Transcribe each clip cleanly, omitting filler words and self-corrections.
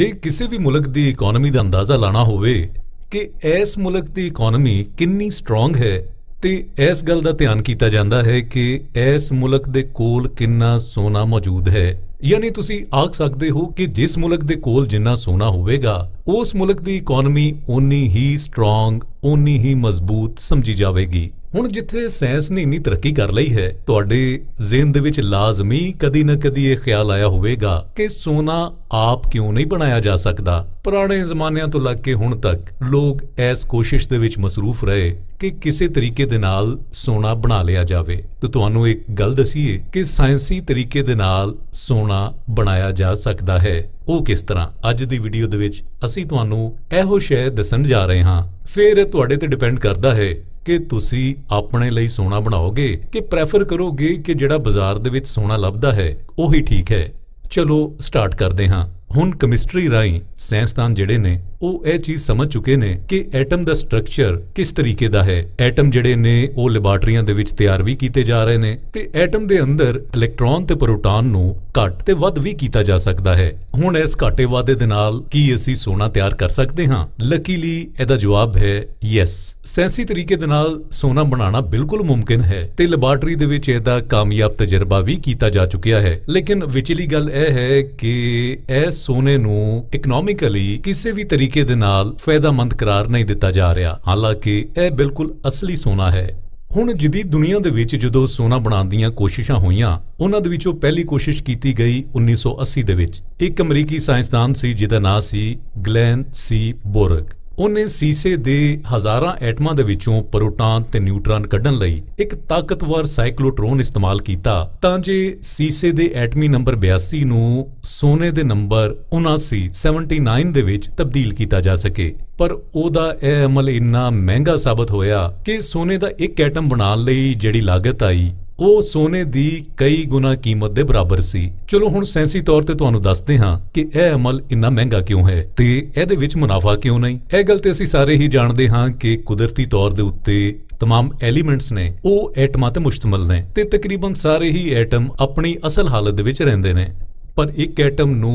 जे किसी भी मुल्क दी इकोनॉमी दा अंदाज़ा लाना होवे कि इस मुल्क दी इकोनॉमी कितनी स्ट्रोंग है ते इस गल दा ध्यान कीता जांदा है कि इस मुल्क दे कोल कितना सोना मौजूद है। यानी तुसी आख सकते हो कि जिस मुल्क दे कोल जिन्ना सोना होवेगा उस मुल्क दी इकोनॉमी उन्नी ही स्ट्रोंग उन्नी ही मजबूत समझी जाएगी। हुण जिथे साइंस ने इन्नी तरक्की कर लई है तुहाडे ज़हन दे विच लाजमी कदी ना कदी ये ख्याल आया होवेगा कि सोना आप क्यों नहीं बनाया जा सकता। पुराने जमानिਆਂ तो लग के हुण तक लोग इस कोशिश दे विच मसरूफ रहे कि किसी तरीके दे नाल सोना बना लिया जावे। तो तुहानू एक गल दसीए कि साइंसी तरीके दे नाल सोना बनाया जा सकता है। वो किस तरह अज दी वीडियो दे विच असीं तुहानू इहो शै दस्सण जा रहे हां। फिर तुहाडे ते डिपेंड करदा है कि तुसी अपने लिए सोना बनाओगे कि प्रेफर करोगे कि जिहड़ा बाजार दे विच सोना लभदा है उही ठीक है। चलो स्टार्ट करते हाँ। हुण केमिस्ट्री राही साइंसदान जिहड़े ने ਉਹ ਇਹ ਚੀਜ਼ ਸਮਝ ਚੁੱਕੇ ਨੇ ਕਿ ਐਟਮ ਦਾ ਸਟਰਕਚਰ ਕਿਸ ਤਰੀਕੇ ਦਾ ਹੈ। ਐਟਮ ਜਿਹੜੇ ਨੇ ਉਹ ਲੈਬਾਰਟਰੀਆਂ ਦੇ ਵਿੱਚ ਤਿਆਰ ਵੀ ਕੀਤੇ ਜਾ ਰਹੇ ਨੇ ਤੇ ਐਟਮ ਦੇ ਅੰਦਰ ਇਲੈਕਟ੍ਰੋਨ ਤੇ ਪ੍ਰੋਟੋਨ ਨੂੰ ਘੱਟ ਤੇ ਵੱਧ ਵੀ ਕੀਤਾ ਜਾ ਸਕਦਾ ਹੈ। ਹੁਣ ਇਸ ਘਾਟੇ ਵਾਧੇ ਦੇ ਨਾਲ ਕੀ ਅਸੀਂ ਸੋਨਾ ਤਿਆਰ ਕਰ ਸਕਦੇ ਹਾਂ? ਲੱਕੀਲੀ ਇਹਦਾ ਜਵਾਬ ਹੈ ਯੈਸ। ਸਾਇੰਸੀ ਤਰੀਕੇ ਦੇ ਨਾਲ ਸੋਨਾ ਬਣਾਉਣਾ ਬਿਲਕੁਲ ਮੁਮਕਿਨ ਹੈ ਤੇ ਲੈਬਾਰਟਰੀ ਦੇ ਵਿੱਚ ਇਹਦਾ ਕਾਮਯਾਬ ਤਜਰਬਾ ਵੀ ਕੀਤਾ ਜਾ ਚੁੱਕਿਆ ਹੈ। ਲੇਕਿਨ ਵਿਚਲੀ ਗੱਲ ਇਹ ਹੈ ਕਿ ਇਹ ਸੋਨੇ ਨੂੰ ਇਕਨੋਮਿਕਲੀ ਕਿਸੇ ਵੀ ਤਰੀਕੇ ਦੇ ਨਾਲ ਫਾਇਦਾਮੰਦ ਕਰਾਰ ਨਹੀਂ ਦਿੱਤਾ ਜਾ ਰਿਹਾ। ਹਾਲਾਂਕਿ ਇਹ ਬਿਲਕੁਲ ਅਸਲੀ ਸੋਨਾ ਹੈ। ਹੁਣ ਜਦੀਦ ਦੁਨੀਆ ਦੇ ਵਿੱਚ ਜਦੋਂ ਸੋਨਾ ਬਣਾਉਣ ਦੀਆਂ ਕੋਸ਼ਿਸ਼ਾਂ ਹੋਈਆਂ ਉਹਨਾਂ ਦੇ ਵਿੱਚੋਂ ਪਹਿਲੀ ਕੋਸ਼ਿਸ਼ ਕੀਤੀ ਗਈ 1980 ਦੇ ਵਿੱਚ। ਇੱਕ ਅਮਰੀਕੀ ਸਾਇੰਸਦਾਨ ਸੀ ਜਿਹਦਾ ਨਾਂ ਸੀ ਗਲੈਨ ਸੀ ਬੋਰਗ। ਉਹਨੇ ਸੀਸੇ ਦੇ ਹਜ਼ਾਰਾਂ ਐਟਮਾਂ ਦੇ ਵਿੱਚੋਂ ਪ੍ਰੋਟਾਨ ਤੇ ਨਿਊਟਰਾਨ ਕੱਢਣ ਲਈ ਇੱਕ ਤਾਕਤਵਰ ਸਾਈਕਲੋਟ੍ਰੋਨ ਇਸਤੇਮਾਲ ਕੀਤਾ ਤਾਂ ਜੇ ਸੀਸੇ ਦੇ ਐਟਮੀ ਨੰਬਰ 82 ਨੂੰ ਸੋਨੇ ਦੇ ਨੰਬਰ 79 ਦੇ ਵਿੱਚ ਤਬਦੀਲ ਕੀਤਾ ਜਾ ਸਕੇ। ਪਰ ਉਹਦਾ ਇਹ ਅਮਲ ਇੰਨਾ ਮਹਿੰਗਾ ਸਾਬਤ ਹੋਇਆ ਕਿ ਸੋਨੇ ਦਾ ਇੱਕ ਐਟਮ ਬਣਾਉਣ ਲਈ ਜਿਹੜੀ ਲਾਗਤ ਆਈ ਉਹ ਸੋਨੇ ਦੀ ਕਈ ਗੁਣਾ ਕੀਮਤ ਦੇ ਬਰਾਬਰ ਸੀ। ਚਲੋ ਹੁਣ ਸਾਇੰਸੀ ਤੌਰ ਤੇ ਤੁਹਾਨੂੰ ਦੱਸਦੇ ਹਾਂ ਕਿ ਇਹ ਅਮਲ ਇੰਨਾ ਮਹਿੰਗਾ ਕਿਉਂ ਹੈ ਤੇ ਇਹਦੇ ਵਿੱਚ ਮੁਨਾਫਾ ਕਿਉਂ ਨਹੀਂ। ਇਹ ਗੱਲ ਤੇ ਅਸੀਂ ਸਾਰੇ ਹੀ ਜਾਣਦੇ ਹਾਂ ਕਿ ਕੁਦਰਤੀ ਤੌਰ ਦੇ ਉੱਤੇ तमाम एलीमेंट्स ने वो एटमां ते मुश्तमिल ने ते तकरीबन सारे ही एटम अपनी असल हालत दे विच रहिंदे ने। पर एक एटम नू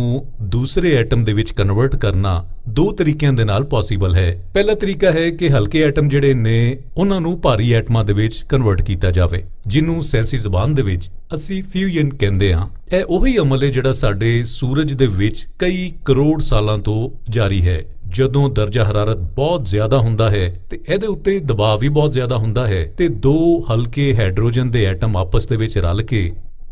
दूसरे एटम दे विच कन्वर्ट करना दो तरीकों दे नाल पॉसिबल है। पहला तरीका है कि हल्के एटम जिहड़े ने उन्हां नू भारी एटमां दे विच कन्वर्ट कीता जावे जिन्नू साइंसी ज़बान दे विच असीं फ्यूजन कहंदे हां। ਇਹ ਉਹੀ ਅਮਲ ਹੈ ਜਿਹੜਾ ਸਾਡੇ ਸੂਰਜ ਦੇ ਵਿੱਚ ਕਈ ਕਰੋੜ ਸਾਲਾਂ ਤੋਂ ਜਾਰੀ ਹੈ। ਜਦੋਂ ਦਰਜਾ ਹਰਾਰਤ ਬਹੁਤ ਜ਼ਿਆਦਾ ਹੁੰਦਾ ਹੈ ਤੇ ਇਹਦੇ ਉੱਤੇ ਦਬਾਅ ਵੀ ਬਹੁਤ ਜ਼ਿਆਦਾ ਹੁੰਦਾ ਹੈ ਤੇ ਦੋ ਹਲਕੇ ਹਾਈਡਰੋਜਨ ਦੇ ਐਟਮ ਆਪਸ ਦੇ ਵਿੱਚ ਰਲ ਕੇ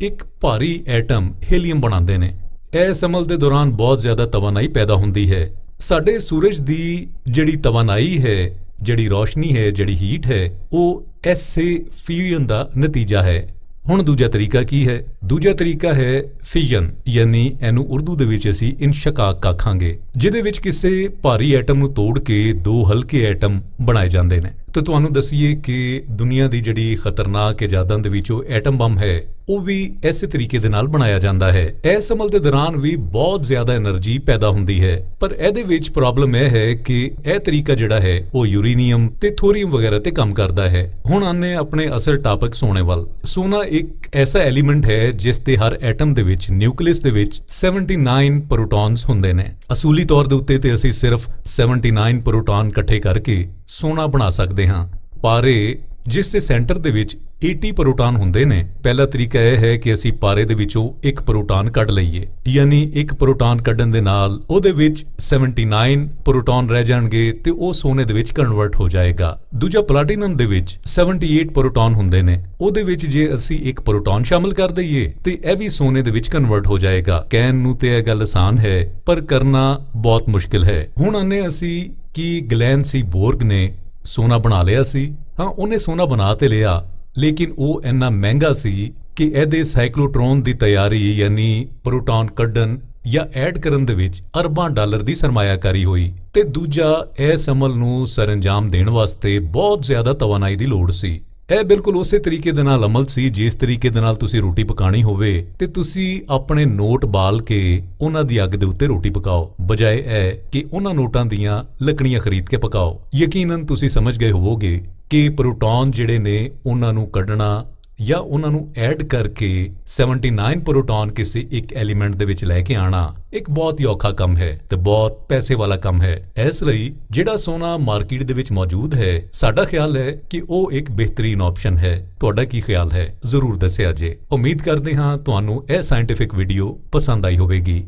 ਇੱਕ ਭਾਰੀ ਐਟਮ ਹੀਲੀਅਮ ਬਣਾਉਂਦੇ ਨੇ। ਇਸ ਅਮਲ ਦੇ ਦੌਰਾਨ ਬਹੁਤ ਜ਼ਿਆਦਾ ਤਵਾਨਾਈ ਪੈਦਾ ਹੁੰਦੀ ਹੈ। ਸਾਡੇ ਸੂਰਜ ਦੀ ਜਿਹੜੀ ਤਵਾਨਾਈ ਹੈ, ਜਿਹੜੀ ਰੋਸ਼ਨੀ ਹੈ, ਜਿਹੜੀ ਹੀਟ ਹੈ, ਉਹ ਐਸੇ ਫਿਊਜ਼ਨ ਦਾ ਨਤੀਜਾ ਹੈ। ਹੁਣ ਦੂਜਾ ਤਰੀਕਾ ਕੀ ਹੈ? ਦੂਜਾ ਤਰੀਕਾ ਹੈ ਫਿਜ਼ਨ, ਯਾਨੀ ਇਹਨੂੰ ਉਰਦੂ ਦੇ ਵਿੱਚ ਅਸੀਂ ਇਨਸ਼ਕਾਕ ਆਖਾਂਗੇ, ਜਿਹਦੇ ਵਿੱਚ ਕਿਸੇ ਭਾਰੀ ਐਟਮ ਨੂੰ ਤੋੜ ਕੇ ਦੋ ਹਲਕੇ ਐਟਮ ਬਣਾਏ ਜਾਂਦੇ ਨੇ। ਤੇ ਤੁਹਾਨੂੰ ਦਸੀਏ ਕਿ ਦੁਨੀਆ ਦੀ ਜਿਹੜੀ ਖਤਰਨਾਕ ਇਜਾਦਾਂ ਦੇ ਵਿੱਚੋਂ ਐਟਮ ਬੰਬ ਹੈ ਉਹ ਵੀ ਇਸੇ ਤਰੀਕੇ ਦੇ ਨਾਲ ਬਣਾਇਆ ਜਾਂਦਾ ਹੈ। ਇਸ ਅਮਲ ਦੇ ਦੌਰਾਨ ਵੀ ਬਹੁਤ ਜ਼ਿਆਦਾ એનર્ਜੀ ਪੈਦਾ ਹੁੰਦੀ ਹੈ। ਪਰ ਇਹਦੇ ਵਿੱਚ ਪ੍ਰੋਬਲਮ ਇਹ ਹੈ ਕਿ ਇਹ ਤਰੀਕਾ ਜਿਹੜਾ ਹੈ ਉਹ ਯੂਰੇਨੀਅਮ ਤੇ ਥੋਰੀਅਮ ਵਗੈਰਾ ਤੇ ਕੰਮ ਕਰਦਾ ਹੈ। ਹੁਣ ਆਨੇ ਆਪਣੇ ਅਸਲ ਟਾਪਿਕ ਸੋਨੇ ਵੱਲ। ਸੋਨਾ ਇੱਕ ਐਸਾ ਐਲੀਮੈਂਟ ਹੈ ਜਿਸ ਦੇ ਹਰ ਐਟਮ ਦੇ ਵਿੱਚ ਨਿਊਕਲੀਅਸ ਦੇ ਵਿੱਚ 79 ਪ੍ਰੋਟੋਨਸ ਹੁੰਦੇ ਨੇ। ਅਸੂਲੀ ਤੌਰ ਦੇ ਉੱਤੇ ਤੇ ਅਸੀਂ ਸਿਰਫ 79 ਪ੍ਰੋਟੋਨ ਇਕੱਠੇ ਕਰਕੇ ਸੋਨਾ ਬਣਾ ਸਕਦੇ ਹਾਂ। ਪਾਰੇ ਜਿਸ ਦੇ ਸੈਂਟਰ ਦੇ ਵਿੱਚ 80 ਪ੍ਰੋਟੋਨ ਹੁੰਦੇ ਨੇ। ਪਹਿਲਾ ਤਰੀਕਾ ਇਹ ਹੈ ਕਿ ਅਸੀਂ ਪਾਰੇ ਦੇ ਵਿੱਚੋਂ ਇੱਕ ਪ੍ਰੋਟੋਨ ਕੱਢ ਲਈਏ, ਯਾਨੀ ਇੱਕ ਪ੍ਰੋਟੋਨ ਕੱਢਣ ਦੇ ਨਾਲ ਉਹਦੇ ਵਿੱਚ 79 ਪ੍ਰੋਟੋਨ ਰਹਿ ਜਾਣਗੇ ਤੇ ਉਹ ਸੋਨੇ ਦੇ ਵਿੱਚ ਕਨਵਰਟ ਹੋ ਜਾਏਗਾ। ਦੂਜਾ ਪਲੈਟੀਨਮ ਦੇ ਵਿੱਚ 78 ਪ੍ਰੋਟੋਨ ਹੁੰਦੇ ਨੇ। ਉਹਦੇ ਵਿੱਚ ਜੇ ਅਸੀਂ ਇੱਕ ਪ੍ਰੋਟੋਨ ਸ਼ਾਮਿਲ ਕਰ ਦਈਏ ਤੇ ਇਹ ਵੀ ਸੋਨੇ ਦੇ ਵਿੱਚ ਕਨਵਰਟ ਹੋ ਜਾਏਗਾ। ਕਹਿਣ ਨੂੰ ਤੇ ਇਹ ਗੱਲ ਆਸਾਨ ਹੈ ਪਰ ਕਰਨਾ ਬਹੁਤ ਮੁਸ਼ਕਿਲ ਹੈ। ਹੁਣ ਆਨੇ ਅਸੀਂ ਕਿ ਗਲੈਨ ਸੀ ਬੋਰਗ ਨੇ ਸੋਨਾ ਬਣਾ ਲਿਆ ਸੀ। हाँ, उन्हें सोना बना ते लिया लेकिन वो इन्ना महंगा सी कि ਇਹਦੇ ਸਾਈਕਲੋਟ੍ਰੋਨ ਦੀ ਤਿਆਰੀ यानी ਪ੍ਰੋਟੋਨ ਕੱਢਣ ਜਾਂ ਐਡ ਕਰਨ ਦੇ ਵਿੱਚ ਅਰਬਾਂ ਡਾਲਰ ਦੀ ਸਰਮਾਇਆਕਾਰੀ ਹੋਈ ਤੇ ਦੂਜਾ ਇਸ ਅਮਲ ਨੂੰ ਸਰੰਜਾਮ ਦੇਣ ਵਾਸਤੇ ਬਹੁਤ ਜ਼ਿਆਦਾ ਤਵਾਨਾਈ ਦੀ ਲੋੜ ਸੀ। ਇਹ ਬਿਲਕੁਲ ਉਸੇ ਤਰੀਕੇ ਦੇ ਨਾਲ ਅਮਲ ਸੀ ਜਿਸ ਤਰੀਕੇ ਦੇ ਨਾਲ ਤੁਸੀਂ ਰੋਟੀ ਪਕਾਣੀ ਹੋਵੇ ਤੇ ਤੁਸੀਂ ਆਪਣੇ ਨੋਟ ਬਾਲ ਕੇ ਉਹਨਾਂ ਦੀ ਅੱਗ ਦੇ ਉੱਤੇ ਰੋਟੀ ਪਕਾਓ, ਬਜਾਏ ਇਹ ਕਿ ਉਹਨਾਂ ਨੋਟਾਂ ਦੀਆਂ ਲੱਕੜੀਆਂ ਖਰੀਦ ਕੇ ਪਕਾਓ। ਯਕੀਨਨ ਤੁਸੀਂ ਸਮਝ ਗਏ ਹੋਵੋਗੇ ਕਿ ਪ੍ਰੋਟੋਨ ਜਿਹੜੇ ਨੇ ਉਹਨਾਂ ਨੂੰ ਕੱਢਣਾ ਜਾਂ ਉਹਨਾਂ ਨੂੰ ਐਡ ਕਰਕੇ 79 ਪ੍ਰੋਟੋਨ ਕਿਸੇ ਇੱਕ ਐਲੀਮੈਂਟ ਦੇ ਵਿੱਚ ਲੈ ਕੇ ਆਣਾ ਇੱਕ ਬਹੁਤ ਹੀ ਔਖਾ ਕੰਮ ਹੈ ਤੇ ਬਹੁਤ ਪੈਸੇ ਵਾਲਾ ਕੰਮ ਹੈ। ਇਸ ਲਈ ਜਿਹੜਾ ਸੋਨਾ ਮਾਰਕੀਟ ਦੇ ਵਿੱਚ ਮੌਜੂਦ ਹੈ, ਸਾਡਾ ਖਿਆਲ ਹੈ ਕਿ ਉਹ ਇੱਕ ਬਿਹਤਰੀਨ ਆਪਸ਼ਨ ਹੈ। ਤੁਹਾਡਾ ਕੀ ਖਿਆਲ ਹੈ? ਜ਼ਰੂਰ ਦੱਸਿਆ ਜੇ। ਉਮੀਦ ਕਰਦੇ ਹਾਂ ਤੁਹਾਨੂੰ ਇਹ ਸਾਇੰਟੀਫਿਕ ਵੀਡੀਓ ਪਸੰਦ ਆਈ ਹੋਵੇਗੀ।